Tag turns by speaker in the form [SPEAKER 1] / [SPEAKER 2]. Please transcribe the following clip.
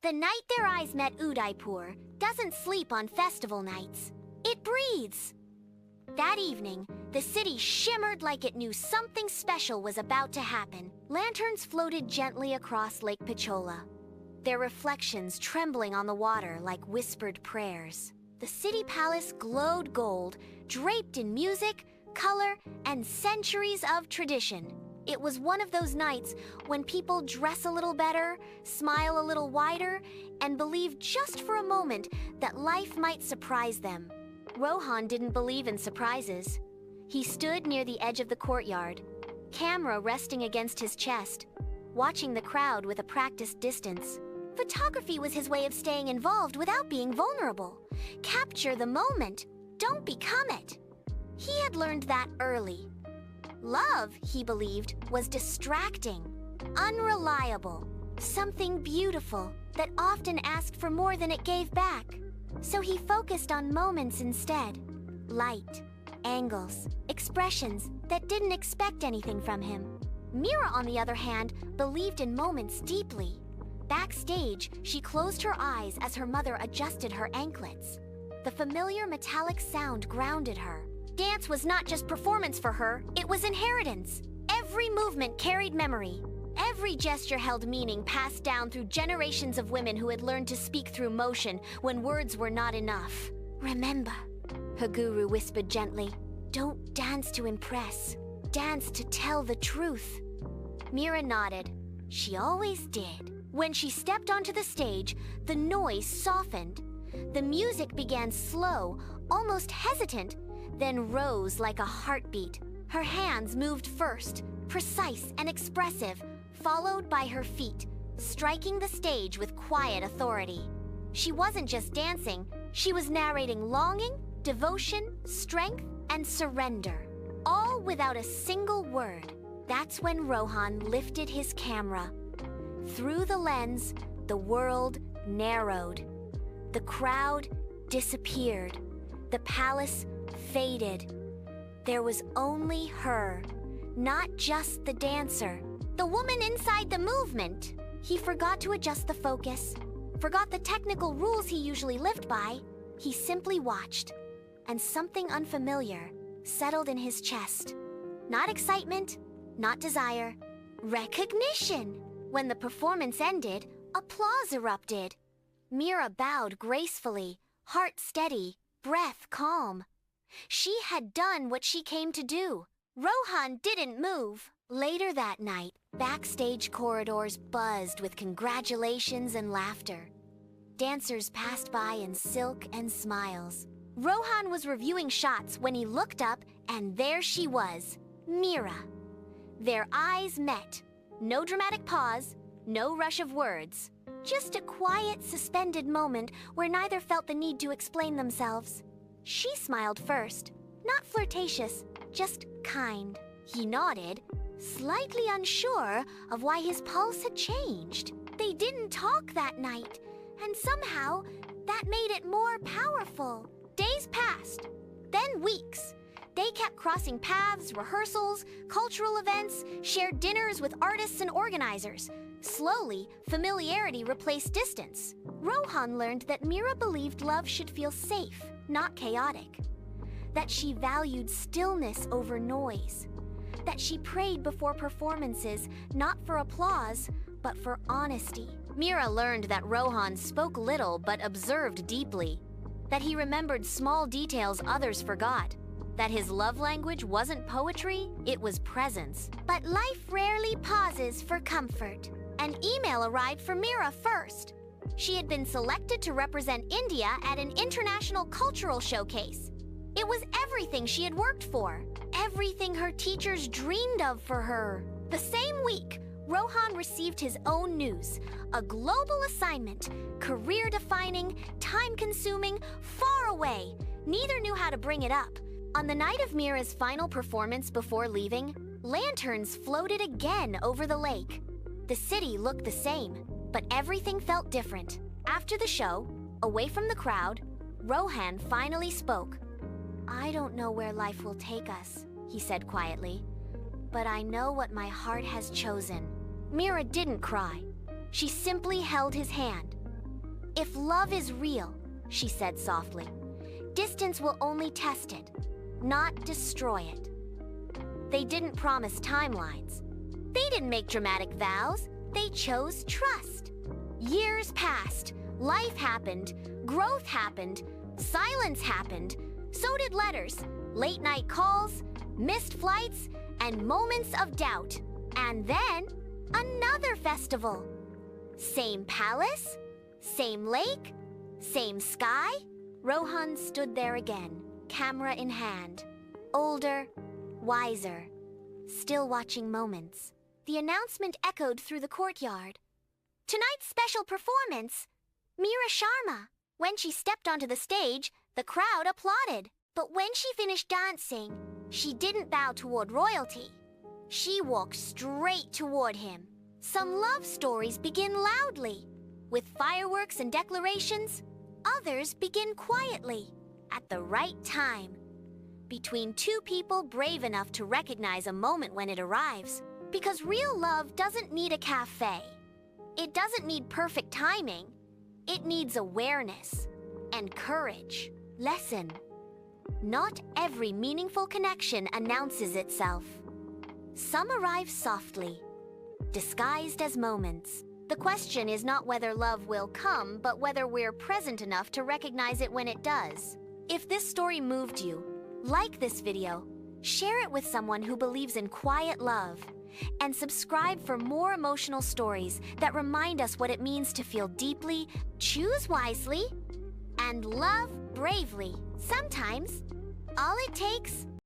[SPEAKER 1] The night their eyes met Udaipur doesn't sleep on festival nights. It breathes. That evening, the city shimmered like it knew something special was about to happen. Lanterns floated gently across Lake Pichola, their reflections trembling on the water like whispered prayers. The city palace glowed gold, draped in music, color, and centuries of tradition. It was one of those nights when people dress a little better, smile a little wider, and believe just for a moment that life might surprise them. Rohan didn't believe in surprises. He stood near the edge of the courtyard, camera resting against his chest, watching the crowd with a practiced distance. Photography was his way of staying involved without being vulnerable. Capture the moment, don't become it. He had learned that early. Love, he believed, was distracting, unreliable, something beautiful that often asked for more than it gave back. So he focused on moments instead. Light, angles, expressions that didn't expect anything from him. Meera, on the other hand, believed in moments deeply. Backstage, she closed her eyes as her mother adjusted her anklets. The familiar metallic sound grounded her. Dance was not just performance for her, it was inheritance. Every movement carried memory. Every gesture held meaning passed down through generations of women who had learned to speak through motion when words were not enough. Remember, her guru whispered gently, don't dance to impress. Dance to tell the truth. Meera nodded. She always did. When she stepped onto the stage, the noise softened. The music began slow, almost hesitant, then rose like a heartbeat. Her hands moved first, precise and expressive, followed by her feet, striking the stage with quiet authority. She wasn't just dancing, she was narrating longing, devotion, strength, and surrender, all without a single word. That's when Rohan lifted his camera. Through the lens, the world narrowed. The crowd disappeared. The palace faded. There was only her, not just the dancer, the woman inside the movement. He forgot to adjust the focus, forgot the technical rules he usually lived by. He simply watched, and something unfamiliar settled in his chest. Not excitement, not desire, recognition. When the performance ended, applause erupted. Meera bowed gracefully, heart steady, breath calm. She had done what she came to do. Rohan didn't move. Later that night, backstage corridors buzzed with congratulations and laughter. Dancers passed by in silk and smiles. Rohan was reviewing shots when he looked up, and there she was, Meera. Their eyes met. No dramatic pause, no rush of words. Just a quiet, suspended moment where neither felt the need to explain themselves. She smiled first, not flirtatious, just kind. He nodded, slightly unsure of why his pulse had changed. They didn't talk that night, and somehow that made it more powerful. Days passed, then weeks. They kept crossing paths, rehearsals, cultural events, shared dinners with artists and organizers. Slowly, familiarity replaced distance. Rohan learned that Meera believed love should feel safe, not chaotic. That she valued stillness over noise. That she prayed before performances, not for applause, but for honesty. Meera learned that Rohan spoke little but observed deeply. That he remembered small details others forgot. That his love language wasn't poetry, it was presence. But life rarely pauses for comfort. An email arrived for Meera first. She had been selected to represent India at an international cultural showcase. It was everything she had worked for, everything her teachers dreamed of for her. The same week, Rohan received his own news, a global assignment, career-defining, time-consuming, far away. Neither knew how to bring it up. On the night of Meera's final performance before leaving, lanterns floated again over the lake. The city looked the same, but everything felt different. After the show, away from the crowd, Rohan finally spoke. I don't know where life will take us, he said quietly, but I know what my heart has chosen. Meera didn't cry. She simply held his hand. If love is real, she said softly, distance will only test it, not destroy it. They didn't promise timelines. They didn't make dramatic vows. They chose trust. Years passed, life happened, growth happened, silence happened, so did letters, late night calls, missed flights, and moments of doubt. And then, another festival. Same palace, same lake, same sky. Rohan stood there again, camera in hand. Older, wiser, still watching moments. The announcement echoed through the courtyard. Tonight's special performance, Meera Sharma. When she stepped onto the stage, the crowd applauded. But when she finished dancing, she didn't bow toward royalty. She walked straight toward him. Some love stories begin loudly, with fireworks and declarations. Others begin quietly, at the right time, between two people brave enough to recognize a moment when it arrives. Because real love doesn't need a cafe. It doesn't need perfect timing. It needs awareness and courage. Lesson: not every meaningful connection announces itself. Some arrive softly, disguised as moments. The question is not whether love will come, but whether we're present enough to recognize it when it does. If this story moved you, like this video, share it with someone who believes in quiet love, and subscribe for more emotional stories that remind us what it means to feel deeply, choose wisely, and love bravely. Sometimes, all it takes